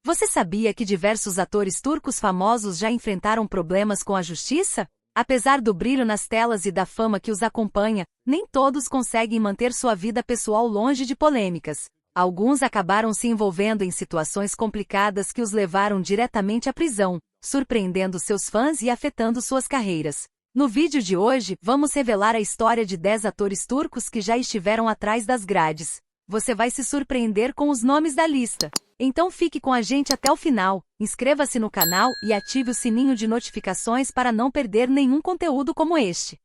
Você sabia que diversos atores turcos famosos já enfrentaram problemas com a justiça? Apesar do brilho nas telas e da fama que os acompanha, nem todos conseguem manter sua vida pessoal longe de polêmicas. Alguns acabaram se envolvendo em situações complicadas que os levaram diretamente à prisão, surpreendendo seus fãs e afetando suas carreiras. No vídeo de hoje, vamos revelar a história de 10 atores turcos que já estiveram atrás das grades. Você vai se surpreender com os nomes da lista. Então fique com a gente até o final, inscreva-se no canal e ative o sininho de notificações para não perder nenhum conteúdo como este.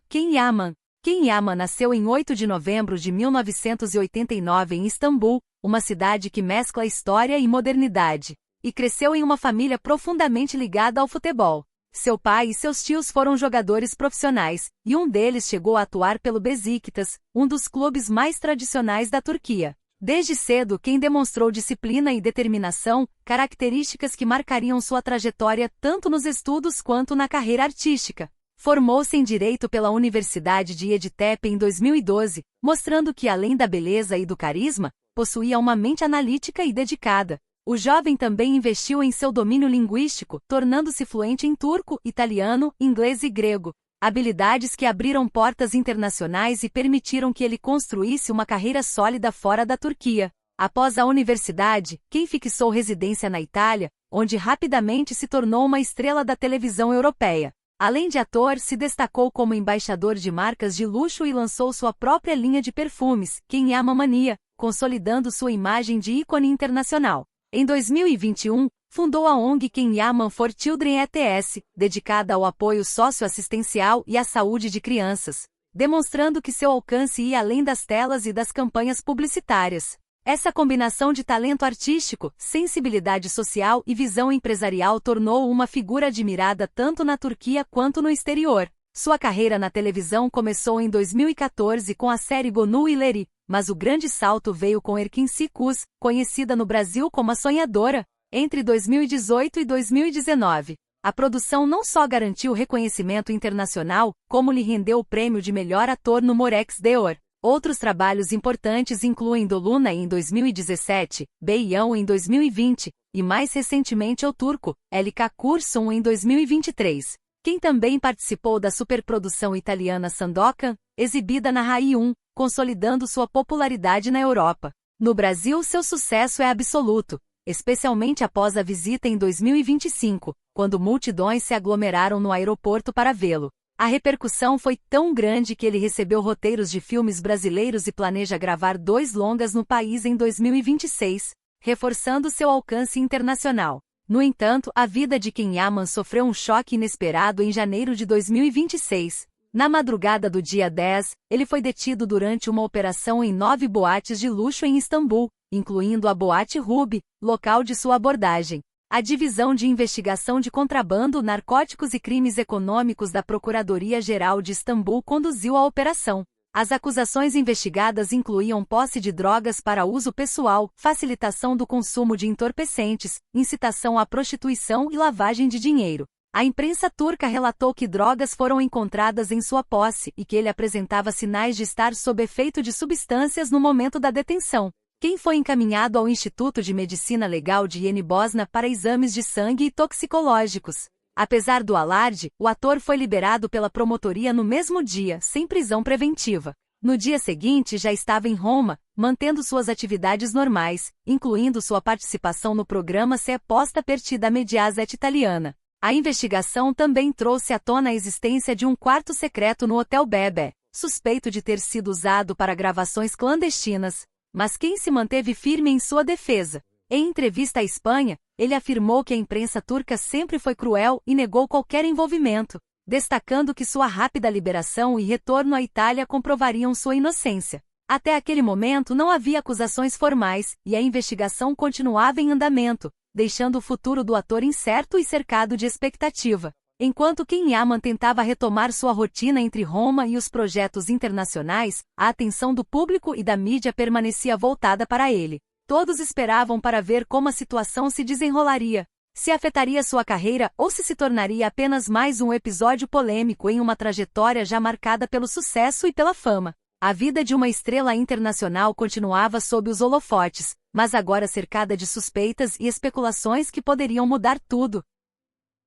Ken Yaman. Ken Yaman nasceu em 8 de novembro de 1989 em Istambul, uma cidade que mescla história e modernidade, e cresceu em uma família profundamente ligada ao futebol. Seu pai e seus tios foram jogadores profissionais, e um deles chegou a atuar pelo Beşiktaş, um dos clubes mais tradicionais da Turquia. Desde cedo, Ken demonstrou disciplina e determinação, características que marcariam sua trajetória tanto nos estudos quanto na carreira artística. Formou-se em Direito pela Universidade de Yeditepe em 2012, mostrando que, além da beleza e do carisma, possuía uma mente analítica e dedicada. O jovem também investiu em seu domínio linguístico, tornando-se fluente em turco, italiano, inglês e grego. Habilidades que abriram portas internacionais e permitiram que ele construísse uma carreira sólida fora da Turquia. Após a universidade, Ken fixou residência na Itália, onde rapidamente se tornou uma estrela da televisão europeia. Além de ator, se destacou como embaixador de marcas de luxo e lançou sua própria linha de perfumes, Ken Yaman Mania, consolidando sua imagem de ícone internacional. Em 2021, fundou a ONG Ken Yaman for Children ETS, dedicada ao apoio socioassistencial e à saúde de crianças, demonstrando que seu alcance ia além das telas e das campanhas publicitárias. Essa combinação de talento artístico, sensibilidade social e visão empresarial tornou-o uma figura admirada tanto na Turquia quanto no exterior. Sua carreira na televisão começou em 2014 com a série Gönül İleri, mas o grande salto veio com Erkin Sikus, conhecida no Brasil como a Sonhadora, entre 2018 e 2019. A produção não só garantiu reconhecimento internacional, como lhe rendeu o prêmio de melhor ator no Morex d'Or. Outros trabalhos importantes incluem Dolunay em 2017, Beyan em 2020, e mais recentemente O Turco, LK Kurşun em 2023. Quem também participou da superprodução italiana Sandokan, exibida na Rai 1, consolidando sua popularidade na Europa. No Brasil, seu sucesso é absoluto, especialmente após a visita em 2025, quando multidões se aglomeraram no aeroporto para vê-lo. A repercussão foi tão grande que ele recebeu roteiros de filmes brasileiros e planeja gravar 2 longas no país em 2026, reforçando seu alcance internacional. No entanto, a vida de Ken Yaman sofreu um choque inesperado em janeiro de 2026. Na madrugada do dia 10, ele foi detido durante uma operação em 9 boates de luxo em Istambul, incluindo a Boate Ruby, local de sua abordagem. A Divisão de Investigação de Contrabando, Narcóticos e Crimes Econômicos da Procuradoria-Geral de Istambul conduziu a operação. As acusações investigadas incluíam posse de drogas para uso pessoal, facilitação do consumo de entorpecentes, incitação à prostituição e lavagem de dinheiro. A imprensa turca relatou que drogas foram encontradas em sua posse e que ele apresentava sinais de estar sob efeito de substâncias no momento da detenção. Ken foi encaminhado ao Instituto de Medicina Legal de Yeni Bosna para exames de sangue e toxicológicos. Apesar do alarde, o ator foi liberado pela promotoria no mesmo dia, sem prisão preventiva. No dia seguinte já estava em Roma, mantendo suas atividades normais, incluindo sua participação no programa Se Posta per da Mediaset italiana. A investigação também trouxe à tona a existência de um quarto secreto no Hotel Bebe, suspeito de ter sido usado para gravações clandestinas. Mas Ken se manteve firme em sua defesa. Em entrevista à Espanha, ele afirmou que a imprensa turca sempre foi cruel e negou qualquer envolvimento, destacando que sua rápida liberação e retorno à Itália comprovariam sua inocência. Até aquele momento não havia acusações formais, e a investigação continuava em andamento, deixando o futuro do ator incerto e cercado de expectativa. Enquanto Ken Yaman tentava retomar sua rotina entre Roma e os projetos internacionais, a atenção do público e da mídia permanecia voltada para ele. Todos esperavam para ver como a situação se desenrolaria, se afetaria sua carreira ou se tornaria apenas mais um episódio polêmico em uma trajetória já marcada pelo sucesso e pela fama. A vida de uma estrela internacional continuava sob os holofotes, mas agora cercada de suspeitas e especulações que poderiam mudar tudo.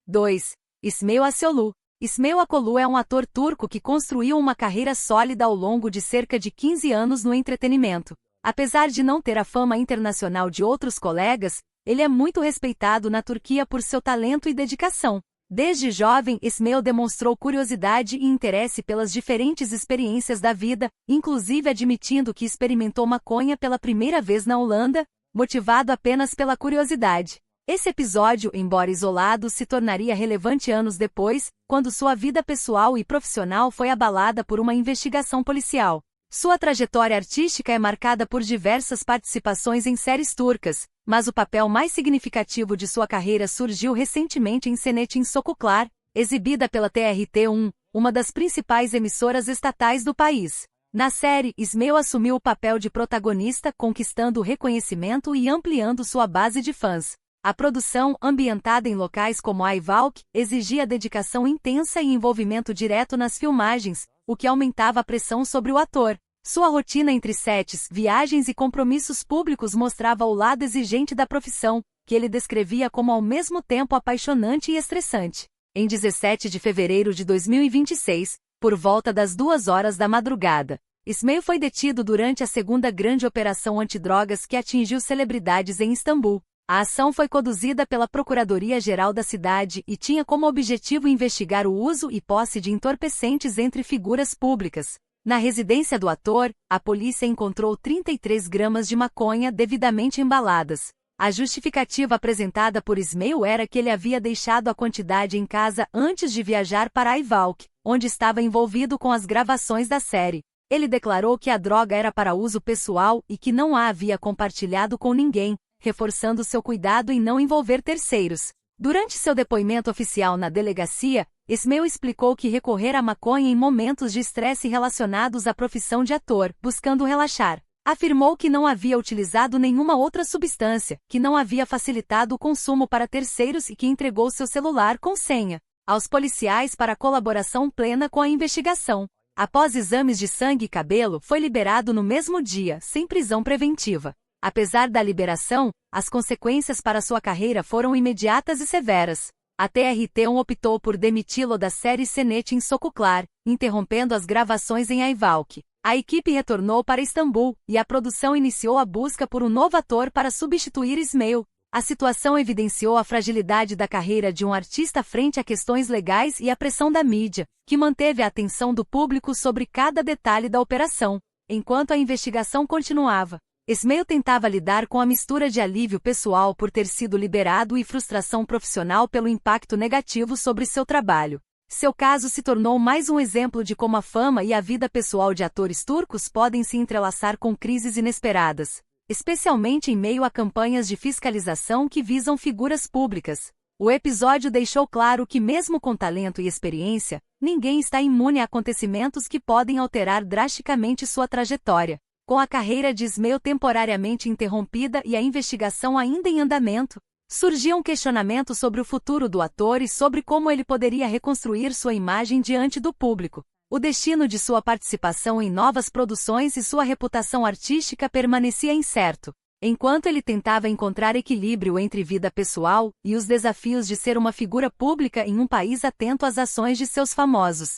2. İsmail Asyolu. İsmail Akolu é um ator turco que construiu uma carreira sólida ao longo de cerca de 15 anos no entretenimento. Apesar de não ter a fama internacional de outros colegas, ele é muito respeitado na Turquia por seu talento e dedicação. Desde jovem, İsmail demonstrou curiosidade e interesse pelas diferentes experiências da vida, inclusive admitindo que experimentou maconha pela primeira vez na Holanda, motivado apenas pela curiosidade. Esse episódio, embora isolado, se tornaria relevante anos depois, quando sua vida pessoal e profissional foi abalada por uma investigação policial. Sua trajetória artística é marcada por diversas participações em séries turcas, mas o papel mais significativo de sua carreira surgiu recentemente em Senetin Sokuklar, exibida pela TRT1, uma das principais emissoras estatais do país. Na série, İsmail assumiu o papel de protagonista, conquistando o reconhecimento e ampliando sua base de fãs. A produção, ambientada em locais como Ayvalık, exigia dedicação intensa e envolvimento direto nas filmagens, o que aumentava a pressão sobre o ator. Sua rotina entre sets, viagens e compromissos públicos mostrava o lado exigente da profissão, que ele descrevia como ao mesmo tempo apaixonante e estressante. Em 17 de fevereiro de 2026, por volta das 2 horas da madrugada, İsmail foi detido durante a segunda grande operação antidrogas que atingiu celebridades em Istambul. A ação foi conduzida pela Procuradoria-Geral da cidade e tinha como objetivo investigar o uso e posse de entorpecentes entre figuras públicas. Na residência do ator, a polícia encontrou 33 gramas de maconha devidamente embaladas. A justificativa apresentada por İsmail era que ele havia deixado a quantidade em casa antes de viajar para Ayvalık, onde estava envolvido com as gravações da série. Ele declarou que a droga era para uso pessoal e que não a havia compartilhado com ninguém, reforçando seu cuidado em não envolver terceiros. Durante seu depoimento oficial na delegacia, İsmail explicou que recorrer à maconha em momentos de estresse relacionados à profissão de ator, buscando relaxar. Afirmou que não havia utilizado nenhuma outra substância, que não havia facilitado o consumo para terceiros e que entregou seu celular com senha aos policiais para colaboração plena com a investigação. Após exames de sangue e cabelo, foi liberado no mesmo dia, sem prisão preventiva. Apesar da liberação, as consequências para sua carreira foram imediatas e severas. A TRT1 optou por demiti-lo da série Senetin Sokuklar, interrompendo as gravações em Ayvalık. A equipe retornou para Istambul, e a produção iniciou a busca por um novo ator para substituir İsmail. A situação evidenciou a fragilidade da carreira de um artista frente a questões legais e a pressão da mídia, que manteve a atenção do público sobre cada detalhe da operação. Enquanto a investigação continuava, İsmail tentava lidar com a mistura de alívio pessoal por ter sido liberado e frustração profissional pelo impacto negativo sobre seu trabalho. Seu caso se tornou mais um exemplo de como a fama e a vida pessoal de atores turcos podem se entrelaçar com crises inesperadas, especialmente em meio a campanhas de fiscalização que visam figuras públicas. O episódio deixou claro que, mesmo com talento e experiência, ninguém está imune a acontecimentos que podem alterar drasticamente sua trajetória. Com a carreira de İsmail temporariamente interrompida e a investigação ainda em andamento, surgiam questionamentos sobre o futuro do ator e sobre como ele poderia reconstruir sua imagem diante do público. O destino de sua participação em novas produções e sua reputação artística permanecia incerto, enquanto ele tentava encontrar equilíbrio entre vida pessoal e os desafios de ser uma figura pública em um país atento às ações de seus famosos.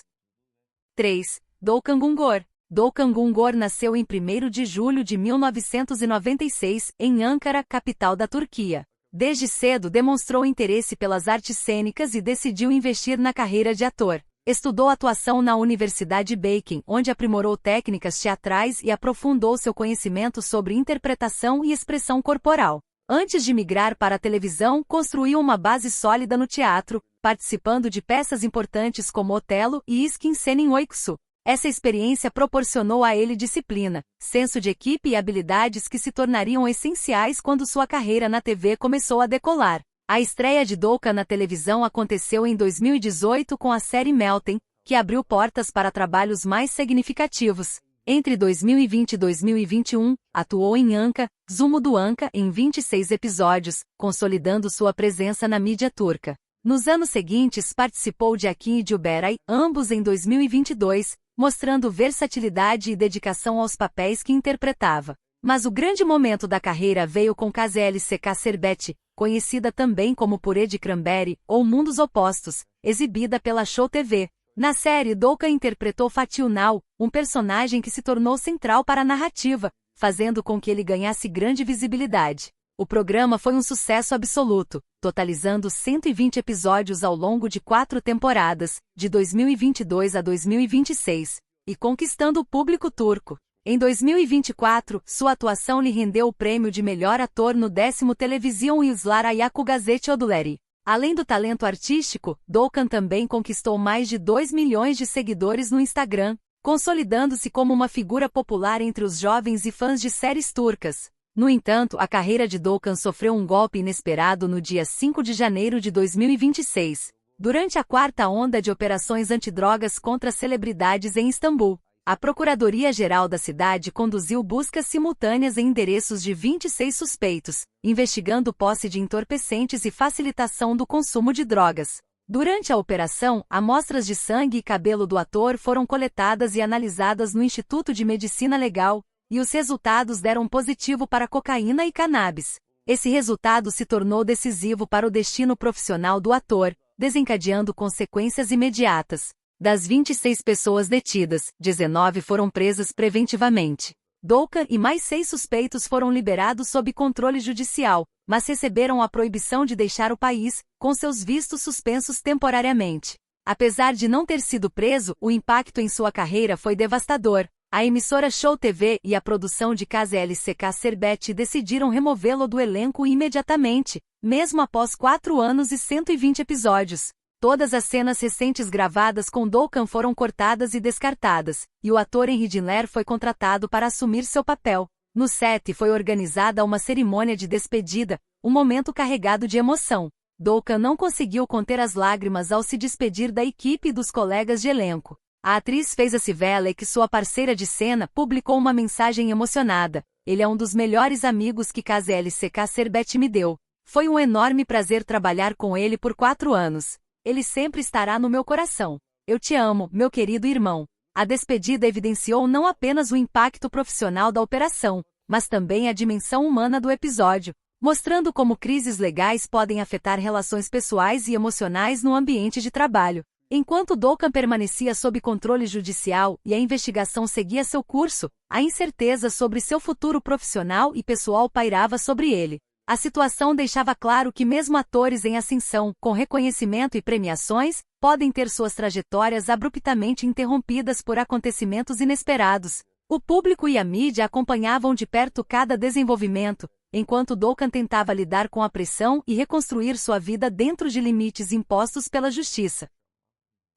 3. Doğukan Güngör. Doğukan Güngör nasceu em 1º de julho de 1996, em Ankara, capital da Turquia. Desde cedo demonstrou interesse pelas artes cênicas e decidiu investir na carreira de ator. Estudou atuação na Universidade Bacon, onde aprimorou técnicas teatrais e aprofundou seu conhecimento sobre interpretação e expressão corporal. Antes de migrar para a televisão, construiu uma base sólida no teatro, participando de peças importantes como Otelo e İşkin Senin Uykusu. Essa experiência proporcionou a ele disciplina, senso de equipe e habilidades que se tornariam essenciais quando sua carreira na TV começou a decolar. A estreia de Doğukan na televisão aconteceu em 2018 com a série Meltem, que abriu portas para trabalhos mais significativos. Entre 2020 e 2021, atuou em Anka, Zumo do Anka em 26 episódios, consolidando sua presença na mídia turca. Nos anos seguintes participou de Akin e Juberay, ambos em 2022, mostrando versatilidade e dedicação aos papéis que interpretava. Mas o grande momento da carreira veio com KZLCK Serbet, conhecida também como Purê de Cranberry ou Mundos Opostos, exibida pela Show TV. Na série, Doukan interpretou Fatih Ünal, um personagem que se tornou central para a narrativa, fazendo com que ele ganhasse grande visibilidade. O programa foi um sucesso absoluto, totalizando 120 episódios ao longo de 4 temporadas, de 2022 a 2026, e conquistando o público turco. Em 2024, sua atuação lhe rendeu o prêmio de melhor ator no 10º Television Yıllar Ayaku Gazete Ödülleri. Além do talento artístico, Doukan também conquistou mais de 2 milhões de seguidores no Instagram, consolidando-se como uma figura popular entre os jovens e fãs de séries turcas. No entanto, a carreira de Doukan sofreu um golpe inesperado no dia 5 de janeiro de 2026, durante a 4ª onda de operações antidrogas contra celebridades em Istambul. A Procuradoria-Geral da cidade conduziu buscas simultâneas em endereços de 26 suspeitos, investigando posse de entorpecentes e facilitação do consumo de drogas. Durante a operação, amostras de sangue e cabelo do ator foram coletadas e analisadas no Instituto de Medicina Legal, e os resultados deram positivo para cocaína e cannabis. Esse resultado se tornou decisivo para o destino profissional do ator, desencadeando consequências imediatas. Das 26 pessoas detidas, 19 foram presas preventivamente. Doukan e mais 6 suspeitos foram liberados sob controle judicial, mas receberam a proibição de deixar o país, com seus vistos suspensos temporariamente. Apesar de não ter sido preso, o impacto em sua carreira foi devastador. A emissora Show TV e a produção de KZLCK Serbet decidiram removê-lo do elenco imediatamente, mesmo após 4 anos e 120 episódios. Todas as cenas recentes gravadas com Doukan foram cortadas e descartadas, e o ator Henry Dinler foi contratado para assumir seu papel. No set foi organizada uma cerimônia de despedida, um momento carregado de emoção. Doukan não conseguiu conter as lágrimas ao se despedir da equipe e dos colegas de elenco. A atriz Feyza Sivelek, sua parceira de cena, publicou uma mensagem emocionada. Ele é um dos melhores amigos que KZLCK Serbet me deu. Foi um enorme prazer trabalhar com ele por 4 anos. Ele sempre estará no meu coração. Eu te amo, meu querido irmão. A despedida evidenciou não apenas o impacto profissional da operação, mas também a dimensão humana do episódio, mostrando como crises legais podem afetar relações pessoais e emocionais no ambiente de trabalho. Enquanto Doukan permanecia sob controle judicial e a investigação seguia seu curso, a incerteza sobre seu futuro profissional e pessoal pairava sobre ele. A situação deixava claro que mesmo atores em ascensão, com reconhecimento e premiações, podem ter suas trajetórias abruptamente interrompidas por acontecimentos inesperados. O público e a mídia acompanhavam de perto cada desenvolvimento, enquanto Doukan tentava lidar com a pressão e reconstruir sua vida dentro de limites impostos pela justiça.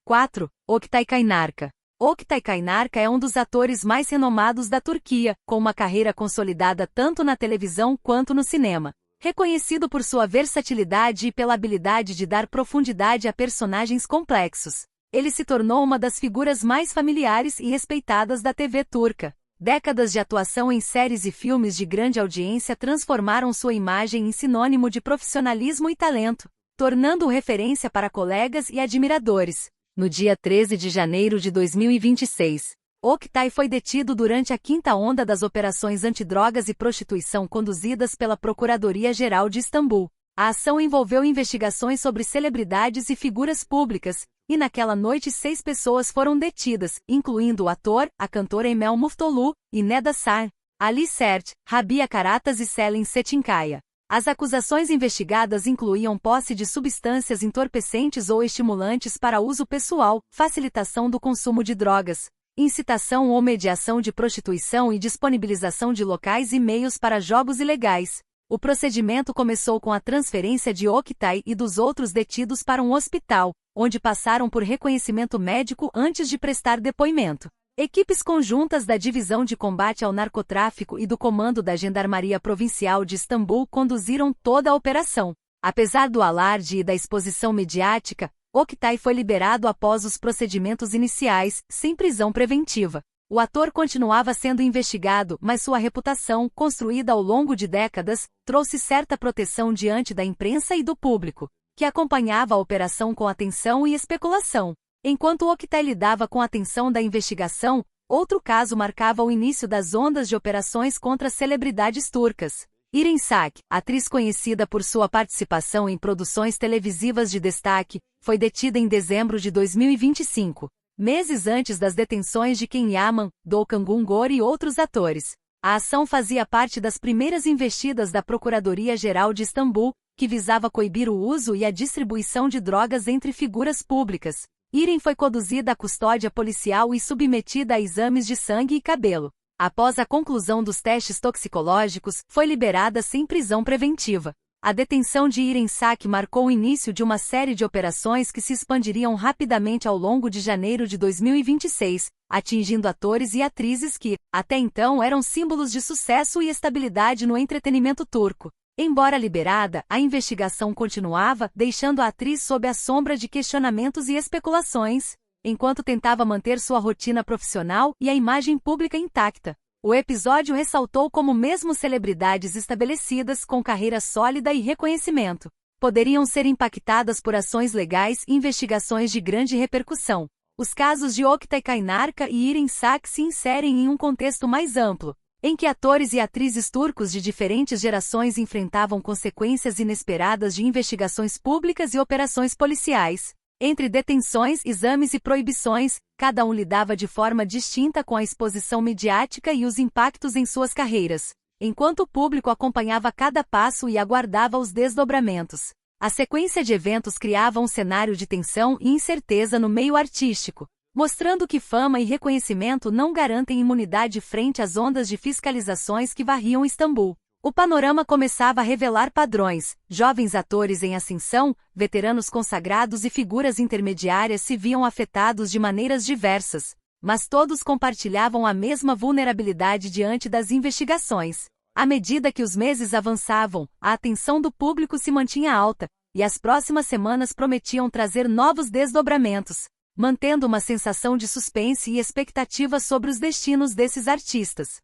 4. Oktay Kaynarca. Oktay Kaynarca é um dos atores mais renomados da Turquia, com uma carreira consolidada tanto na televisão quanto no cinema. Reconhecido por sua versatilidade e pela habilidade de dar profundidade a personagens complexos, ele se tornou uma das figuras mais familiares e respeitadas da TV turca. Décadas de atuação em séries e filmes de grande audiência transformaram sua imagem em sinônimo de profissionalismo e talento, tornando-o referência para colegas e admiradores. No dia 13 de janeiro de 2026, Oktay foi detido durante a 5ª onda das operações antidrogas e prostituição conduzidas pela Procuradoria-Geral de Istambul. A ação envolveu investigações sobre celebridades e figuras públicas, e naquela noite 6 pessoas foram detidas, incluindo o ator, a cantora Emel Muftoglu, e Neda Sar, Ali Sert, Rabia Karatas e Selin Çetinkaya. As acusações investigadas incluíam posse de substâncias entorpecentes ou estimulantes para uso pessoal, facilitação do consumo de drogas, incitação ou mediação de prostituição e disponibilização de locais e meios para jogos ilegais. O procedimento começou com a transferência de Oktay e dos outros detidos para um hospital, onde passaram por reconhecimento médico antes de prestar depoimento. Equipes conjuntas da Divisão de Combate ao Narcotráfico e do Comando da Gendarmeria Provincial de Istambul conduziram toda a operação. Apesar do alarde e da exposição mediática, Oktay foi liberado após os procedimentos iniciais, sem prisão preventiva. O ator continuava sendo investigado, mas sua reputação, construída ao longo de décadas, trouxe certa proteção diante da imprensa e do público, que acompanhava a operação com atenção e especulação. Enquanto Oktay lidava com a tensão da investigação, outro caso marcava o início das ondas de operações contra celebridades turcas. Irin Sak, atriz conhecida por sua participação em produções televisivas de destaque, foi detida em dezembro de 2025, meses antes das detenções de Can Yaman, Doğukan Güngör e outros atores. A ação fazia parte das primeiras investidas da Procuradoria-Geral de Istambul, que visava coibir o uso e a distribuição de drogas entre figuras públicas. Irin foi conduzida à custódia policial e submetida a exames de sangue e cabelo. Após a conclusão dos testes toxicológicos, foi liberada sem prisão preventiva. A detenção de Irin Sak marcou o início de uma série de operações que se expandiriam rapidamente ao longo de janeiro de 2026, atingindo atores e atrizes que, até então, eram símbolos de sucesso e estabilidade no entretenimento turco. Embora liberada, a investigação continuava, deixando a atriz sob a sombra de questionamentos e especulações, enquanto tentava manter sua rotina profissional e a imagem pública intacta. O episódio ressaltou como mesmo celebridades estabelecidas com carreira sólida e reconhecimento poderiam ser impactadas por ações legais e investigações de grande repercussão. Os casos de Oktay Kaynarca e Irin Sak se inserem em um contexto mais amplo, em que atores e atrizes turcos de diferentes gerações enfrentavam consequências inesperadas de investigações públicas e operações policiais. Entre detenções, exames e proibições, cada um lidava de forma distinta com a exposição mediática e os impactos em suas carreiras, enquanto o público acompanhava cada passo e aguardava os desdobramentos. A sequência de eventos criava um cenário de tensão e incerteza no meio artístico, mostrando que fama e reconhecimento não garantem imunidade frente às ondas de fiscalizações que varriam Istambul. O panorama começava a revelar padrões: jovens atores em ascensão, veteranos consagrados e figuras intermediárias se viam afetados de maneiras diversas, mas todos compartilhavam a mesma vulnerabilidade diante das investigações. À medida que os meses avançavam, a atenção do público se mantinha alta, e as próximas semanas prometiam trazer novos desdobramentos, mantendo uma sensação de suspense e expectativa sobre os destinos desses artistas.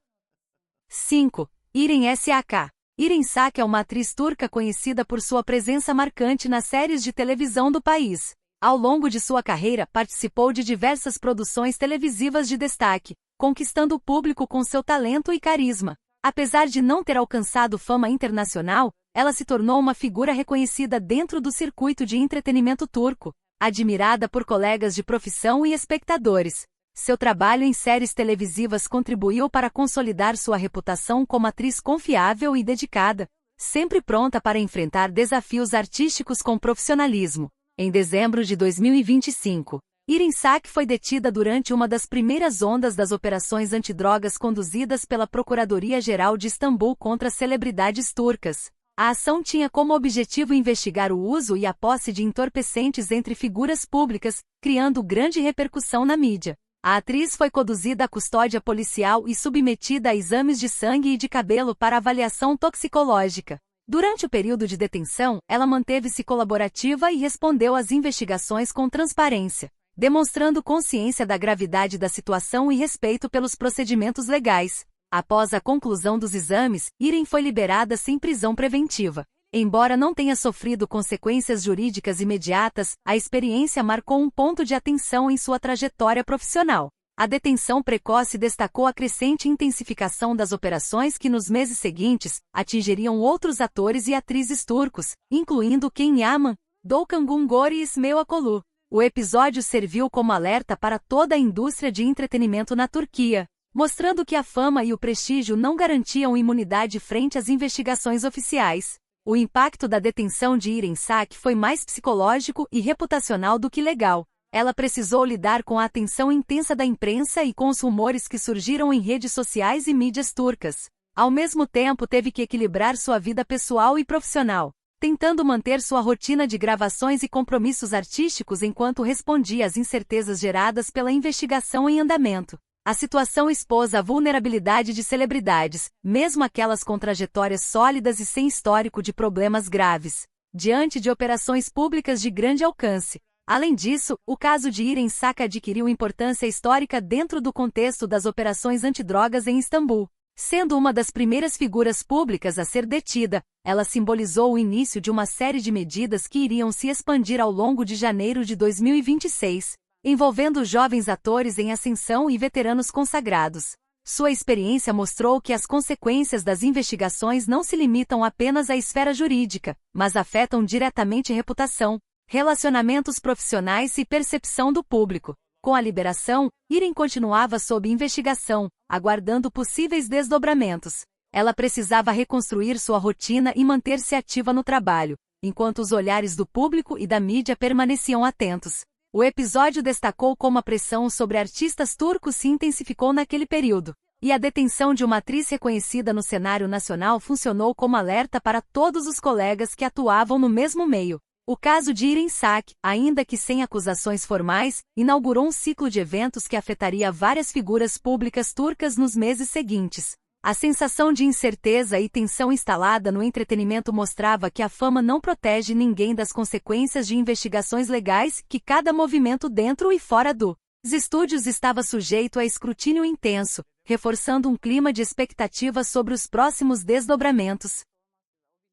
5. Irin Sak. Irin Sak é uma atriz turca conhecida por sua presença marcante nas séries de televisão do país. Ao longo de sua carreira, participou de diversas produções televisivas de destaque, conquistando o público com seu talento e carisma. Apesar de não ter alcançado fama internacional, ela se tornou uma figura reconhecida dentro do circuito de entretenimento turco, admirada por colegas de profissão e espectadores. Seu trabalho em séries televisivas contribuiu para consolidar sua reputação como atriz confiável e dedicada, sempre pronta para enfrentar desafios artísticos com profissionalismo. Em dezembro de 2025, Irin Sak foi detida durante uma das primeiras ondas das operações antidrogas conduzidas pela Procuradoria-Geral de Istambul contra celebridades turcas. A ação tinha como objetivo investigar o uso e a posse de entorpecentes entre figuras públicas, criando grande repercussão na mídia. A atriz foi conduzida à custódia policial e submetida a exames de sangue e de cabelo para avaliação toxicológica. Durante o período de detenção, ela manteve-se colaborativa e respondeu às investigações com transparência, demonstrando consciência da gravidade da situação e respeito pelos procedimentos legais. Após a conclusão dos exames, Irin foi liberada sem prisão preventiva. Embora não tenha sofrido consequências jurídicas imediatas, a experiência marcou um ponto de atenção em sua trajetória profissional. A detenção precoce destacou a crescente intensificação das operações que nos meses seguintes atingiriam outros atores e atrizes turcos, incluindo Can Yaman, Doğukan Güngör e İsmail Akolu. O episódio serviu como alerta para toda a indústria de entretenimento na Turquia, mostrando que a fama e o prestígio não garantiam imunidade frente às investigações oficiais. O impacto da detenção de Irin Sak foi mais psicológico e reputacional do que legal. Ela precisou lidar com a atenção intensa da imprensa e com os rumores que surgiram em redes sociais e mídias turcas. Ao mesmo tempo, teve que equilibrar sua vida pessoal e profissional, tentando manter sua rotina de gravações e compromissos artísticos enquanto respondia às incertezas geradas pela investigação em andamento. A situação expôs a vulnerabilidade de celebridades, mesmo aquelas com trajetórias sólidas e sem histórico de problemas graves, diante de operações públicas de grande alcance. Além disso, o caso de Irin Sak adquiriu importância histórica dentro do contexto das operações antidrogas em Istambul. Sendo uma das primeiras figuras públicas a ser detida, ela simbolizou o início de uma série de medidas que iriam se expandir ao longo de janeiro de 2026. envolvendo jovens atores em ascensão e veteranos consagrados. Sua experiência mostrou que as consequências das investigações não se limitam apenas à esfera jurídica, mas afetam diretamente reputação, relacionamentos profissionais e percepção do público. Com a liberação, Irene continuava sob investigação, aguardando possíveis desdobramentos. Ela precisava reconstruir sua rotina e manter-se ativa no trabalho, enquanto os olhares do público e da mídia permaneciam atentos. O episódio destacou como a pressão sobre artistas turcos se intensificou naquele período, e a detenção de uma atriz reconhecida no cenário nacional funcionou como alerta para todos os colegas que atuavam no mesmo meio. O caso de Irene Sak, ainda que sem acusações formais, inaugurou um ciclo de eventos que afetaria várias figuras públicas turcas nos meses seguintes. A sensação de incerteza e tensão instalada no entretenimento mostrava que a fama não protege ninguém das consequências de investigações legais que cada movimento dentro e fora dos estúdios estava sujeito a escrutínio intenso, reforçando um clima de expectativa sobre os próximos desdobramentos.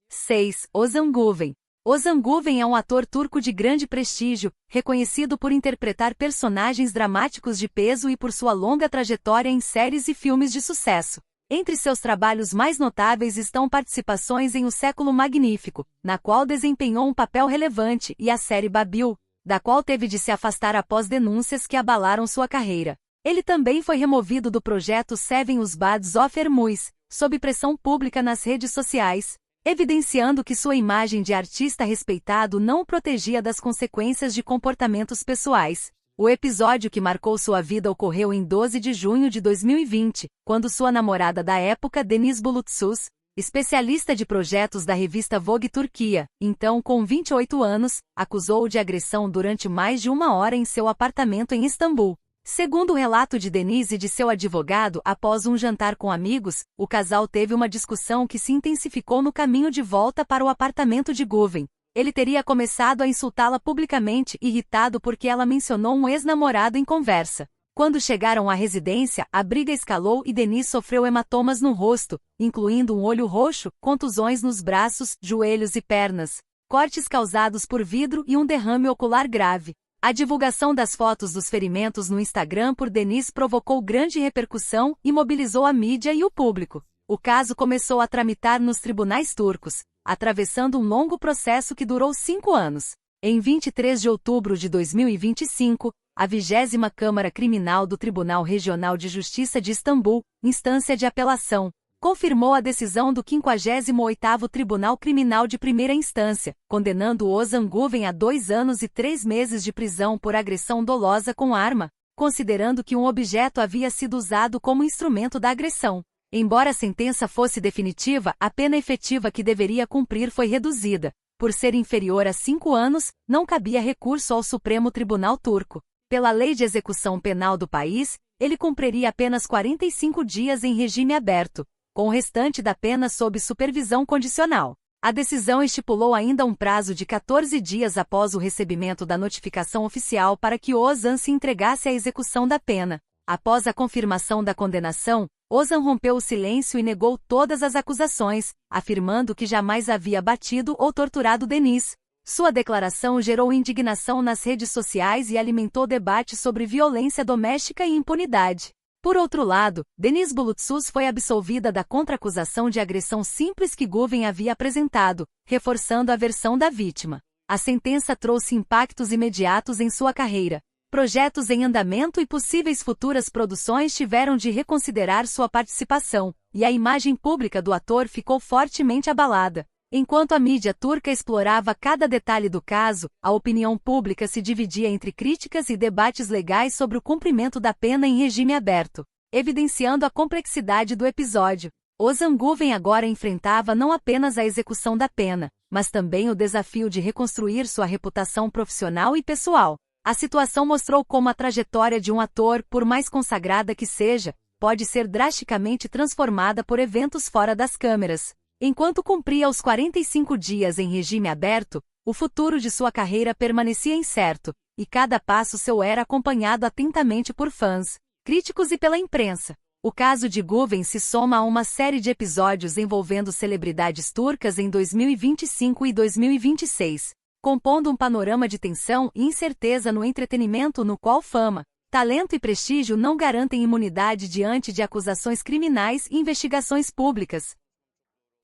6. Ozan Güven. Ozan Güven é um ator turco de grande prestígio, reconhecido por interpretar personagens dramáticos de peso e por sua longa trajetória em séries e filmes de sucesso. Entre seus trabalhos mais notáveis estão participações em O Século Magnífico, na qual desempenhou um papel relevante, e a série Babil, da qual teve de se afastar após denúncias que abalaram sua carreira. Ele também foi removido do projeto Seven Us Bads of Hermuis, sob pressão pública nas redes sociais, evidenciando que sua imagem de artista respeitado não o protegia das consequências de comportamentos pessoais. O episódio que marcou sua vida ocorreu em 12 de junho de 2020, quando sua namorada da época, Deniz Bulutsuz, especialista de projetos da revista Vogue Turquia, então com 28 anos, acusou-o de agressão durante mais de 1 hora em seu apartamento em Istambul. Segundo o relato de Deniz e de seu advogado, após um jantar com amigos, o casal teve uma discussão que se intensificou no caminho de volta para o apartamento de Güven. Ele teria começado a insultá-la publicamente, irritado porque ela mencionou um ex-namorado em conversa. Quando chegaram à residência, a briga escalou e Deniz sofreu hematomas no rosto, incluindo um olho roxo, contusões nos braços, joelhos e pernas, cortes causados por vidro e um derrame ocular grave. A divulgação das fotos dos ferimentos no Instagram por Deniz provocou grande repercussão e mobilizou a mídia e o público. O caso começou a tramitar nos tribunais turcos, atravessando um longo processo que durou 5 anos. Em 23 de outubro de 2025, a 20ª Câmara Criminal do Tribunal Regional de Justiça de Istambul, instância de apelação, confirmou a decisão do 58º Tribunal Criminal de Primeira Instância, condenando Ozan Güven a 2 anos e 3 meses de prisão por agressão dolosa com arma, considerando que um objeto havia sido usado como instrumento da agressão. Embora a sentença fosse definitiva, a pena efetiva que deveria cumprir foi reduzida. Por ser inferior a 5 anos, não cabia recurso ao Supremo Tribunal Turco. Pela lei de execução penal do país, ele cumpriria apenas 45 dias em regime aberto, com o restante da pena sob supervisão condicional. A decisão estipulou ainda um prazo de 14 dias após o recebimento da notificação oficial para que Ozan se entregasse à execução da pena. Após a confirmação da condenação, Ozan rompeu o silêncio e negou todas as acusações, afirmando que jamais havia batido ou torturado Deniz. Sua declaração gerou indignação nas redes sociais e alimentou debate sobre violência doméstica e impunidade. Por outro lado, Deniz Bulutsuz foi absolvida da contra-acusação de agressão simples que Güven havia apresentado, reforçando a versão da vítima. A sentença trouxe impactos imediatos em sua carreira. Projetos em andamento e possíveis futuras produções tiveram de reconsiderar sua participação, e a imagem pública do ator ficou fortemente abalada. Enquanto a mídia turca explorava cada detalhe do caso, a opinião pública se dividia entre críticas e debates legais sobre o cumprimento da pena em regime aberto, evidenciando a complexidade do episódio. Ozan Güven agora enfrentava não apenas a execução da pena, mas também o desafio de reconstruir sua reputação profissional e pessoal. A situação mostrou como a trajetória de um ator, por mais consagrada que seja, pode ser drasticamente transformada por eventos fora das câmeras. Enquanto cumpria os 45 dias em regime aberto, o futuro de sua carreira permanecia incerto, e cada passo seu era acompanhado atentamente por fãs, críticos e pela imprensa. O caso de Güven se soma a uma série de episódios envolvendo celebridades turcas em 2025 e 2026. compondo um panorama de tensão e incerteza no entretenimento no qual fama, talento e prestígio não garantem imunidade diante de acusações criminais e investigações públicas.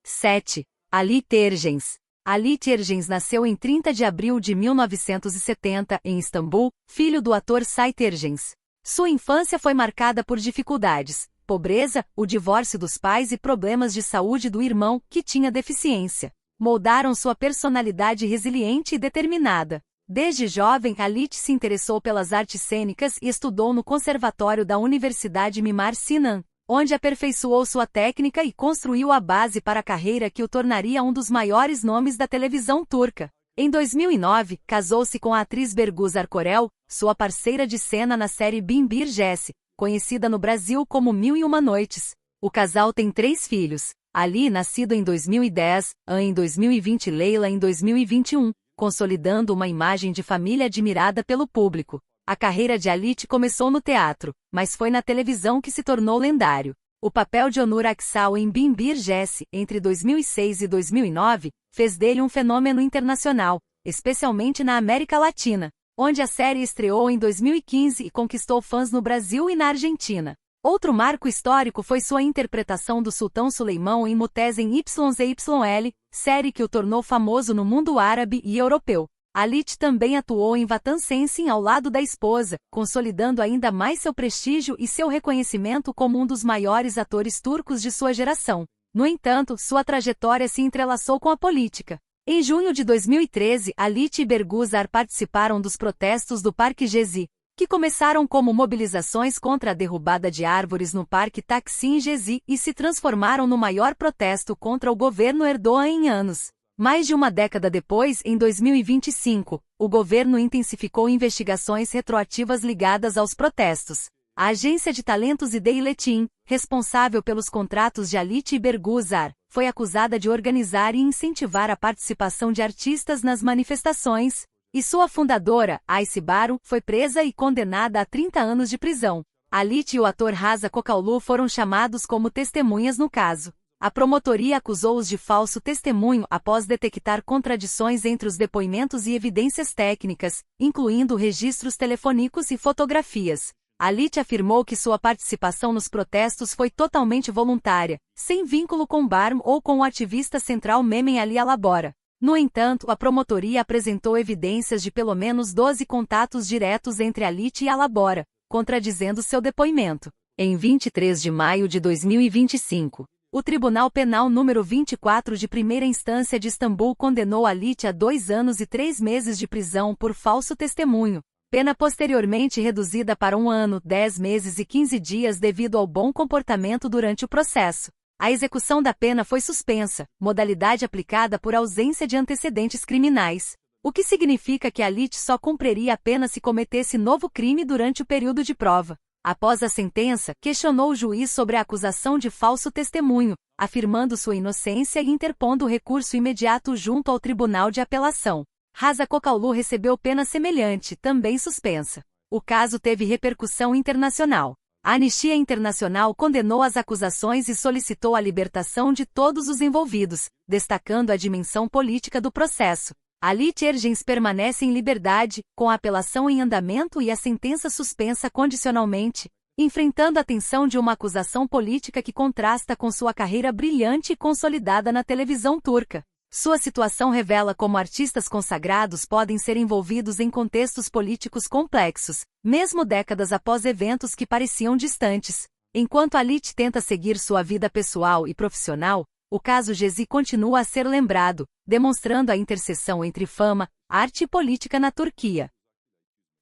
7. Ali Tergens. Ali Tergens nasceu em 30 de abril de 1970, em Istambul, filho do ator Say Tergens. Sua infância foi marcada por dificuldades, pobreza, o divórcio dos pais e problemas de saúde do irmão, que tinha deficiência. Moldaram sua personalidade resiliente e determinada. Desde jovem, Alit se interessou pelas artes cênicas e estudou no Conservatório da Universidade Mimar Sinan, onde aperfeiçoou sua técnica e construiu a base para a carreira que o tornaria um dos maiores nomes da televisão turca. Em 2009, casou-se com a atriz Bergüzar Korel, sua parceira de cena na série Bin Bir Gece, conhecida no Brasil como Mil e Uma Noites. O casal tem 3 filhos, Ali nascido em 2010, An em 2020 e Leila em 2021, consolidando uma imagem de família admirada pelo público. A carreira de Alit começou no teatro, mas foi na televisão que se tornou lendário. O papel de Onur Aksal em Bin Bir Gece, entre 2006 e 2009, fez dele um fenômeno internacional, especialmente na América Latina, onde a série estreou em 2015 e conquistou fãs no Brasil e na Argentina. Outro marco histórico foi sua interpretação do Sultão Suleimão em Mutezem YZYL, série que o tornou famoso no mundo árabe e europeu. Alit também atuou em Vatan Sensin ao lado da esposa, consolidando ainda mais seu prestígio e seu reconhecimento como um dos maiores atores turcos de sua geração. No entanto, sua trajetória se entrelaçou com a política. Em junho de 2013, Alit e Bergüzar participaram dos protestos do Parque Gezi, que começaram como mobilizações contra a derrubada de árvores no Parque Taksim Gezi e se transformaram no maior protesto contra o governo Erdogan em anos. Mais de uma década depois, em 2025, o governo intensificou investigações retroativas ligadas aos protestos. A agência de talentos Ideiletin, responsável pelos contratos de Alit e Bergüzar, foi acusada de organizar e incentivar a participação de artistas nas manifestações, e sua fundadora, Ayse Baru, foi presa e condenada a 30 anos de prisão. Alit e o ator Raza Kocaoglu foram chamados como testemunhas no caso. A promotoria acusou-os de falso testemunho após detectar contradições entre os depoimentos e evidências técnicas, incluindo registros telefônicos e fotografias. Alit afirmou que sua participação nos protestos foi totalmente voluntária, sem vínculo com Barm ou com o ativista central Memen Ali Alabora. No entanto, a promotoria apresentou evidências de pelo menos 12 contatos diretos entre Alit e Alabora, contradizendo seu depoimento. Em 23 de maio de 2025, o Tribunal Penal número 24 de primeira instância de Istambul condenou Alit a 2 anos e 3 meses de prisão por falso testemunho, pena posteriormente reduzida para 1 ano, 10 meses e 15 dias devido ao bom comportamento durante o processo. A execução da pena foi suspensa, modalidade aplicada por ausência de antecedentes criminais, o que significa que Alit só cumpriria a pena se cometesse novo crime durante o período de prova. Após a sentença, questionou o juiz sobre a acusação de falso testemunho, afirmando sua inocência e interpondo recurso imediato junto ao Tribunal de Apelação. Raza Kocaoglu recebeu pena semelhante, também suspensa. O caso teve repercussão internacional. A Anistia Internacional condenou as acusações e solicitou a libertação de todos os envolvidos, destacando a dimensão política do processo. Alit Tergens permanece em liberdade, com a apelação em andamento e a sentença suspensa condicionalmente, enfrentando a tensão de uma acusação política que contrasta com sua carreira brilhante e consolidada na televisão turca. Sua situação revela como artistas consagrados podem ser envolvidos em contextos políticos complexos, mesmo décadas após eventos que pareciam distantes. Enquanto Alit tenta seguir sua vida pessoal e profissional, o caso Gezi continua a ser lembrado, demonstrando a interseção entre fama, arte e política na Turquia.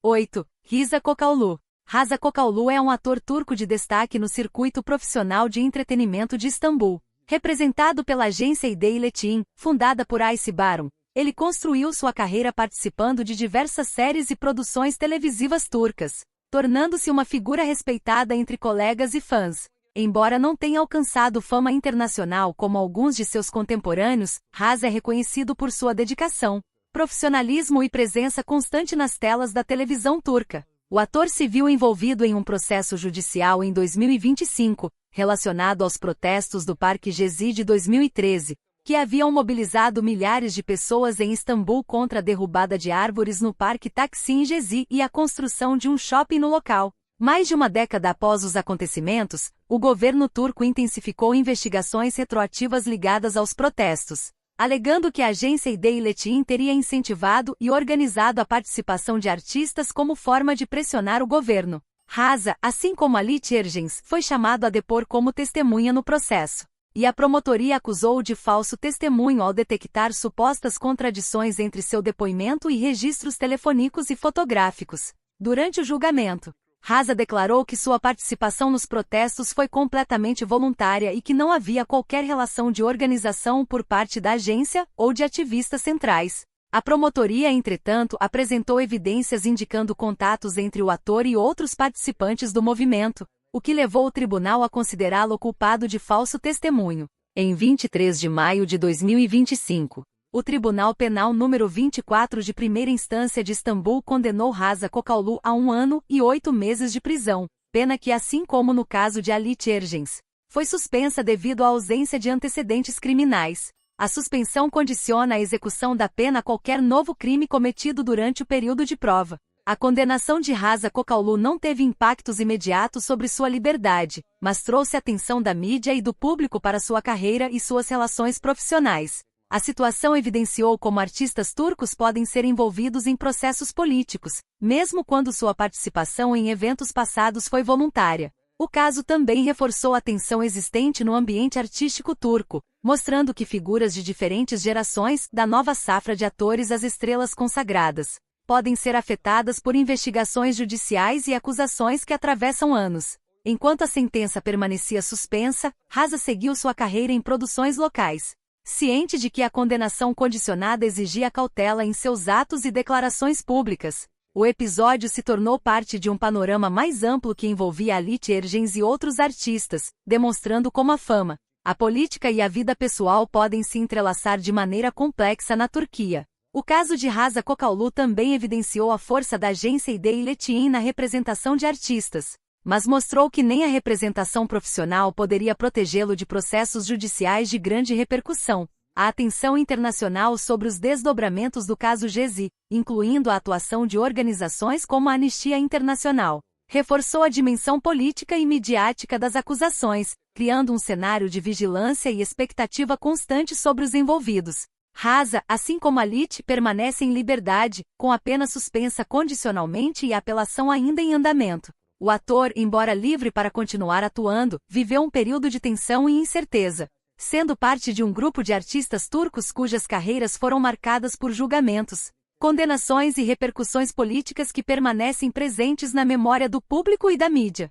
8. Raza Kocaoglu. Raza Kocaoglu é um ator turco de destaque no circuito profissional de entretenimento de Istambul. Representado pela agência Ideiletin, fundada por Ayse Baru, ele construiu sua carreira participando de diversas séries e produções televisivas turcas, tornando-se uma figura respeitada entre colegas e fãs. Embora não tenha alcançado fama internacional como alguns de seus contemporâneos, Raza é reconhecido por sua dedicação, profissionalismo e presença constante nas telas da televisão turca. O ator se viu envolvido em um processo judicial em 2025, relacionado aos protestos do Parque Gezi de 2013, que haviam mobilizado milhares de pessoas em Istambul contra a derrubada de árvores no Parque Taksim Gezi e a construção de um shopping no local. Mais de uma década após os acontecimentos, o governo turco intensificou investigações retroativas ligadas aos protestos, alegando que a agência İdealetin teria incentivado e organizado a participação de artistas como forma de pressionar o governo. Rasa, assim como Halit Ergenç, foi chamado a depor como testemunha no processo, e a promotoria acusou-o de falso testemunho ao detectar supostas contradições entre seu depoimento e registros telefônicos e fotográficos. Durante o julgamento, Rasa declarou que sua participação nos protestos foi completamente voluntária e que não havia qualquer relação de organização por parte da agência ou de ativistas centrais. A promotoria, entretanto, apresentou evidências indicando contatos entre o ator e outros participantes do movimento, o que levou o tribunal a considerá-lo culpado de falso testemunho. Em 23 de maio de 2025, o Tribunal Penal número 24 de primeira instância de Istambul condenou Rasa Kocaoğlu a 1 ano e 8 meses de prisão, pena que, assim como no caso de Halit Ergenç, foi suspensa devido à ausência de antecedentes criminais. A suspensão condiciona a execução da pena a qualquer novo crime cometido durante o período de prova. A condenação de Rasa Kocaoğlu não teve impactos imediatos sobre sua liberdade, mas trouxe atenção da mídia e do público para sua carreira e suas relações profissionais. A situação evidenciou como artistas turcos podem ser envolvidos em processos políticos, mesmo quando sua participação em eventos passados foi voluntária. O caso também reforçou a tensão existente no ambiente artístico turco, mostrando que figuras de diferentes gerações, da nova safra de atores às estrelas consagradas, podem ser afetadas por investigações judiciais e acusações que atravessam anos. Enquanto a sentença permanecia suspensa, Rasa seguiu sua carreira em produções locais, ciente de que a condenação condicionada exigia cautela em seus atos e declarações públicas. O episódio se tornou parte de um panorama mais amplo que envolvia Halit Ergenç e outros artistas, demonstrando como a fama, a política e a vida pessoal podem se entrelaçar de maneira complexa na Turquia. O caso de Rasa Kocaoğlu também evidenciou a força da agência İdealetin na representação de artistas, mas mostrou que nem a representação profissional poderia protegê-lo de processos judiciais de grande repercussão. A atenção internacional sobre os desdobramentos do caso Gezi, incluindo a atuação de organizações como a Anistia Internacional, reforçou a dimensão política e midiática das acusações, criando um cenário de vigilância e expectativa constante sobre os envolvidos. Rasa, assim como Halit, permanece em liberdade, com a pena suspensa condicionalmente e a apelação ainda em andamento. O ator, embora livre para continuar atuando, viveu um período de tensão e incerteza, sendo parte de um grupo de artistas turcos cujas carreiras foram marcadas por julgamentos, condenações e repercussões políticas que permanecem presentes na memória do público e da mídia.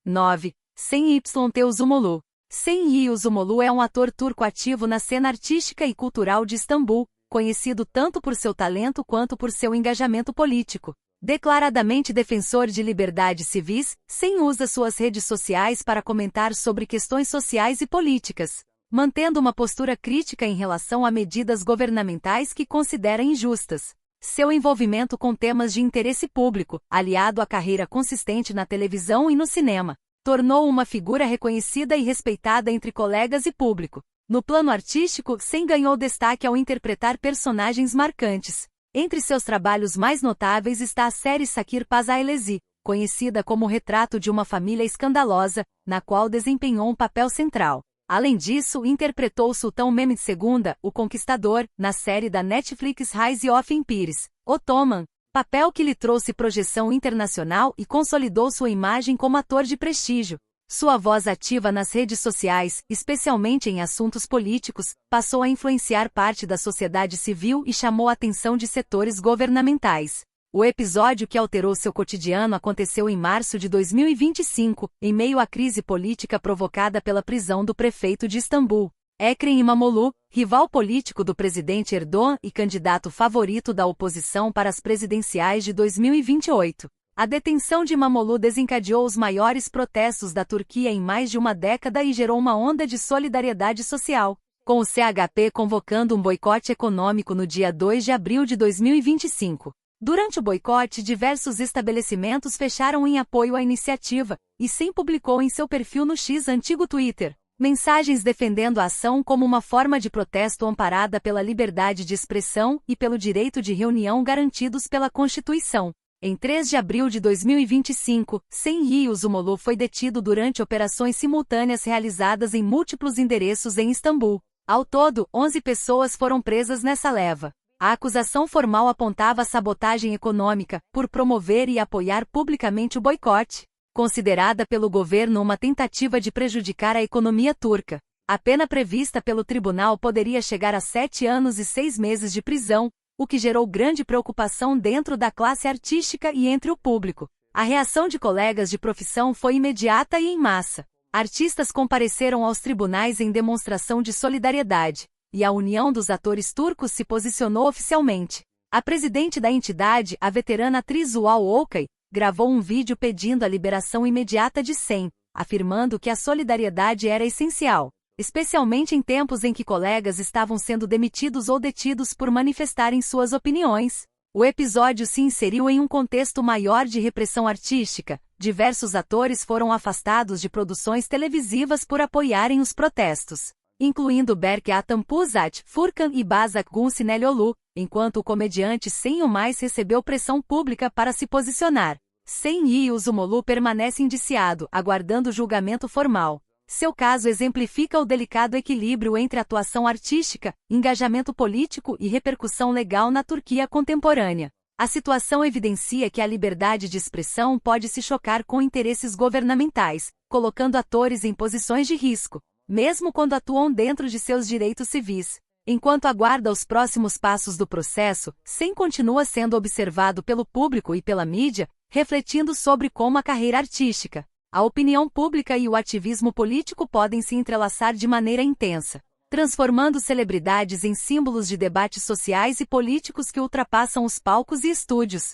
9. Şen Yılmaz. Şen Yılmaz é um ator turco ativo na cena artística e cultural de Istambul, conhecido tanto por seu talento quanto por seu engajamento político. Declaradamente defensor de liberdades civis, Şen usa suas redes sociais para comentar sobre questões sociais e políticas, mantendo uma postura crítica em relação a medidas governamentais que considera injustas. Seu envolvimento com temas de interesse público, aliado à carreira consistente na televisão e no cinema, tornou-o uma figura reconhecida e respeitada entre colegas e público. No plano artístico, Şen ganhou destaque ao interpretar personagens marcantes. Entre seus trabalhos mais notáveis está a série Sakir Pazaylezi, conhecida como o retrato de uma família escandalosa, na qual desempenhou um papel central. Além disso, interpretou o Sultão Mehmed II, o Conquistador, na série da Netflix Rise of Empires, Ottoman, papel que lhe trouxe projeção internacional e consolidou sua imagem como ator de prestígio. Sua voz ativa nas redes sociais, especialmente em assuntos políticos, passou a influenciar parte da sociedade civil e chamou a atenção de setores governamentais. O episódio que alterou seu cotidiano aconteceu em março de 2025, em meio à crise política provocada pela prisão do prefeito de Istambul, Ekrem İmamoğlu, rival político do presidente Erdoğan e candidato favorito da oposição para as presidenciais de 2028. A detenção de İmamoğlu desencadeou os maiores protestos da Turquia em mais de uma década e gerou uma onda de solidariedade social, com o CHP convocando um boicote econômico no dia 2 de abril de 2025. Durante o boicote, diversos estabelecimentos fecharam em apoio à iniciativa, e Şen publicou em seu perfil no X antigo Twitter: Mensagens defendendo a ação como uma forma de protesto amparada pela liberdade de expressão e pelo direito de reunião garantidos pela Constituição. Em 3 de abril de 2025, Senyi Uzumolu foi detido durante operações simultâneas realizadas em múltiplos endereços em Istambul. Ao todo, 11 pessoas foram presas nessa leva. A acusação formal apontava sabotagem econômica, por promover e apoiar publicamente o boicote, considerada pelo governo uma tentativa de prejudicar a economia turca. A pena prevista pelo tribunal poderia chegar a 7 anos e 6 meses de prisão, o que gerou grande preocupação dentro da classe artística e entre o público. A reação de colegas de profissão foi imediata e em massa. Artistas compareceram aos tribunais em demonstração de solidariedade, e a União dos Atores Turcos se posicionou oficialmente. A presidente da entidade, a veterana atriz Zuhal Okay, gravou um vídeo pedindo a liberação imediata de Sen, afirmando que a solidariedade era essencial, especialmente em tempos em que colegas estavam sendo demitidos ou detidos por manifestarem suas opiniões. O episódio se inseriu em um contexto maior de repressão artística. Diversos atores foram afastados de produções televisivas por apoiarem os protestos, incluindo Berk Atampuzat, Furkan e Bazak Gunsineliolu, enquanto o comediante Sen mais recebeu pressão pública para se posicionar. Senyi Uzumolu permanece indiciado, aguardando julgamento formal. Seu caso exemplifica o delicado equilíbrio entre atuação artística, engajamento político e repercussão legal na Turquia contemporânea. A situação evidencia que a liberdade de expressão pode se chocar com interesses governamentais, colocando atores em posições de risco, mesmo quando atuam dentro de seus direitos civis. Enquanto aguarda os próximos passos do processo, Sen continua sendo observado pelo público e pela mídia, refletindo sobre como a carreira artística, a opinião pública e o ativismo político podem se entrelaçar de maneira intensa, transformando celebridades em símbolos de debates sociais e políticos que ultrapassam os palcos e estúdios.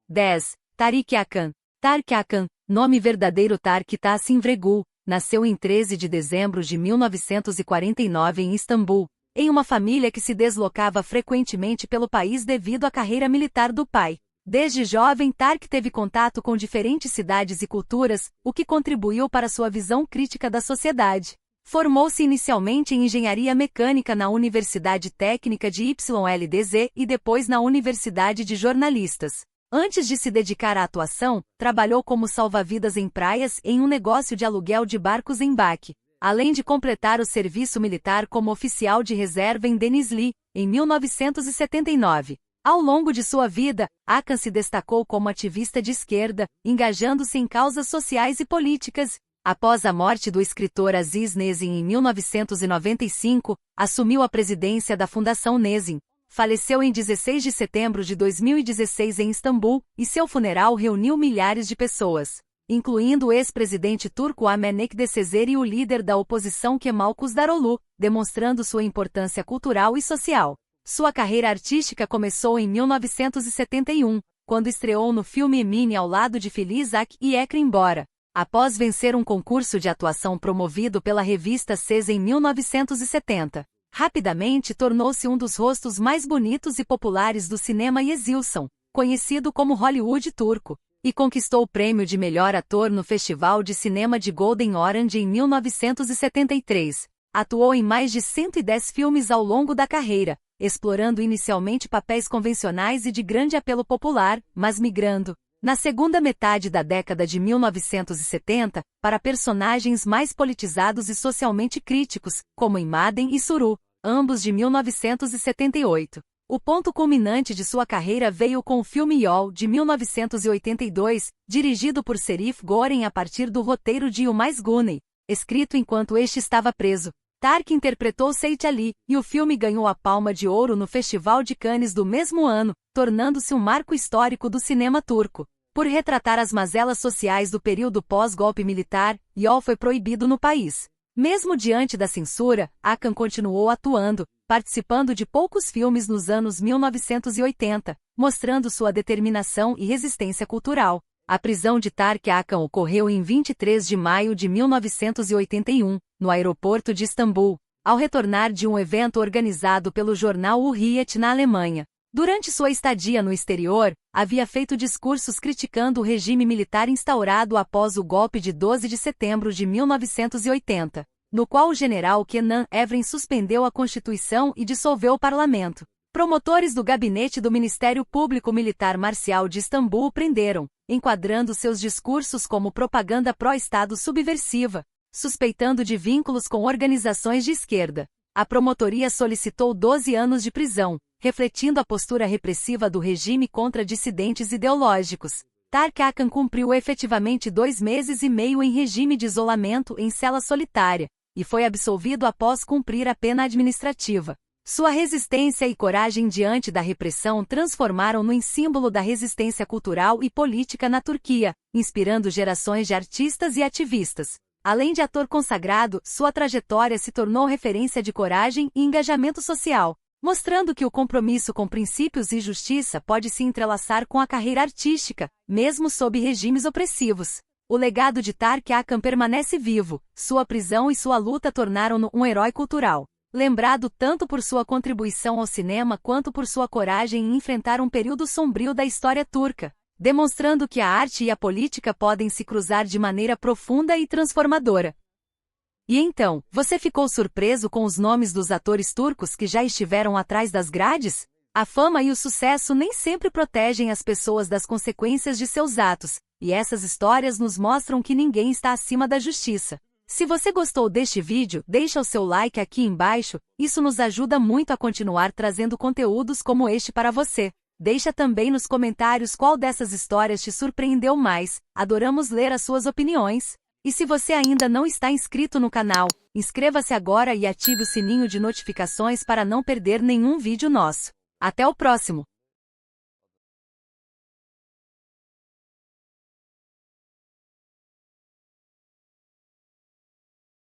10. Tarık Akan. Tarık Akan, nome verdadeiro Tarık Tahsin Vregul, nasceu em 13 de dezembro de 1949 em Istambul, em uma família que se deslocava frequentemente pelo país devido à carreira militar do pai. Desde jovem, Tarık teve contato com diferentes cidades e culturas, o que contribuiu para sua visão crítica da sociedade. Formou-se inicialmente em engenharia mecânica na Universidade Técnica de YLDZ e depois na Universidade de Jornalistas. Antes de se dedicar à atuação, trabalhou como salva-vidas em praias em um negócio de aluguel de barcos em Bakü, além de completar o serviço militar como oficial de reserva em Denizli, em 1979. Ao longo de sua vida, Akan se destacou como ativista de esquerda, engajando-se em causas sociais e políticas. Após a morte do escritor Aziz Nesin em 1995, assumiu a presidência da Fundação Nesin. Faleceu em 16 de setembro de 2016 em Istambul, e seu funeral reuniu milhares de pessoas, incluindo o ex-presidente turco Ahmet Nekdessezer e o líder da oposição Kemal Kılıçdaroğlu, demonstrando sua importância cultural e social. Sua carreira artística começou em 1971, quando estreou no filme Emine ao lado de Filiz Ak e Ekrem Bora. Após vencer um concurso de atuação promovido pela revista Ses em 1970, rapidamente tornou-se um dos rostos mais bonitos e populares do cinema Yeşilçam, conhecido como Hollywood turco, e conquistou o prêmio de melhor ator no Festival de Cinema de Golden Orange em 1973. Atuou em mais de 110 filmes ao longo da carreira, explorando inicialmente papéis convencionais e de grande apelo popular, mas migrando, na segunda metade da década de 1970, para personagens mais politizados e socialmente críticos, como em Madem e Suru, ambos de 1978. O ponto culminante de sua carreira veio com o filme Yol, de 1982, dirigido por Serif Gören a partir do roteiro de Yılmaz Güney, escrito enquanto este estava preso. Tarık interpretou Seyit Ali, e o filme ganhou a Palma de Ouro no Festival de Cannes do mesmo ano, tornando-se um marco histórico do cinema turco. Por retratar as mazelas sociais do período pós-golpe militar, Yol foi proibido no país. Mesmo diante da censura, Akan continuou atuando, participando de poucos filmes nos anos 1980, mostrando sua determinação e resistência cultural. A prisão de Tarık Akan ocorreu em 23 de maio de 1981, no aeroporto de Istambul, ao retornar de um evento organizado pelo jornal Hürriyet na Alemanha. Durante sua estadia no exterior, havia feito discursos criticando o regime militar instaurado após o golpe de 12 de setembro de 1980. no qual o general Kenan Evren suspendeu a Constituição e dissolveu o parlamento. Promotores do gabinete do Ministério Público Militar Marcial de Istambul o prenderam, enquadrando seus discursos como propaganda pró-Estado subversiva, suspeitando de vínculos com organizações de esquerda. A promotoria solicitou 12 anos de prisão, refletindo a postura repressiva do regime contra dissidentes ideológicos. Tark Akan cumpriu efetivamente 2 meses e meio em regime de isolamento em cela solitária, e foi absolvido após cumprir a pena administrativa. Sua resistência e coragem diante da repressão transformaram-no em símbolo da resistência cultural e política na Turquia, inspirando gerações de artistas e ativistas. Além de ator consagrado, sua trajetória se tornou referência de coragem e engajamento social, mostrando que o compromisso com princípios e justiça pode se entrelaçar com a carreira artística, mesmo sob regimes opressivos. O legado de Tark Akan permanece vivo, sua prisão e sua luta tornaram-no um herói cultural, lembrado tanto por sua contribuição ao cinema quanto por sua coragem em enfrentar um período sombrio da história turca, demonstrando que a arte e a política podem se cruzar de maneira profunda e transformadora. E então, você ficou surpreso com os nomes dos atores turcos que já estiveram atrás das grades? A fama e o sucesso nem sempre protegem as pessoas das consequências de seus atos, e essas histórias nos mostram que ninguém está acima da justiça. Se você gostou deste vídeo, deixa o seu like aqui embaixo, isso nos ajuda muito a continuar trazendo conteúdos como este para você. Deixa também nos comentários qual dessas histórias te surpreendeu mais, adoramos ler as suas opiniões. E se você ainda não está inscrito no canal, inscreva-se agora e ative o sininho de notificações para não perder nenhum vídeo nosso. Até o próximo!